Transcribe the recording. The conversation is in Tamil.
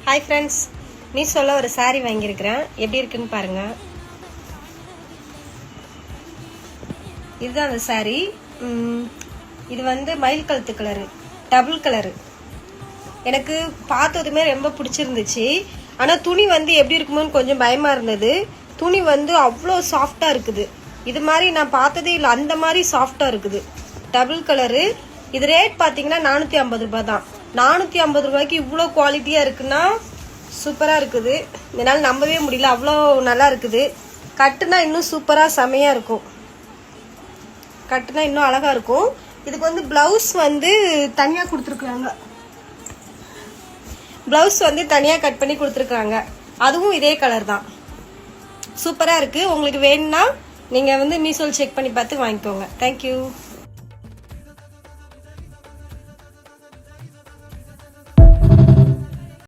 ஹாய் ஃப்ரெண்ட்ஸ், மீஷோல ஒரு saree வாங்கியிருக்கிறேன். எப்படி இருக்குன்னு பாருங்க. இதுதான் அந்த saree. இது வந்து மயில் கழுத்து கலரு, டபுள் கலரு. எனக்கு பார்த்ததுமே ரொம்ப பிடிச்சிருந்துச்சு. ஆனால் துணி வந்து எப்படி இருக்குமோன்னு கொஞ்சம் பயமா இருந்தது. துணி வந்து அவ்வளோ சாஃப்டா இருக்குது. இது மாதிரி நான் பார்த்ததே இல்லை, அந்த மாதிரி சாஃப்டா இருக்குது. Double colour. இது ரேட் பார்த்தீங்கன்னா 450 ரூபாய் தான். 450 ரூபாய்க்கு இவ்வளோ குவாலிட்டியா இருக்குன்னா சூப்பரா இருக்குது. என்னால் நம்பவே முடியல, அவ்வளோ நல்லா இருக்குது. கட்டுனா இன்னும் சூப்பரா செமையா இருக்கும். கட்டுனா இன்னும் அழகா இருக்கும். இதுக்கு வந்து பிளவுஸ் வந்து தனியா கொடுத்துருக்காங்க. பிளவுஸ் வந்து தனியா கட் பண்ணி கொடுத்துருக்காங்க. அதுவும் இதே கலர் தான். சூப்பரா இருக்கு. உங்களுக்கு வேணும்னா நீங்க வந்து மீஷோல செக் பண்ணி பார்த்து வாங்கிக்கோங்க. தேங்க்யூ.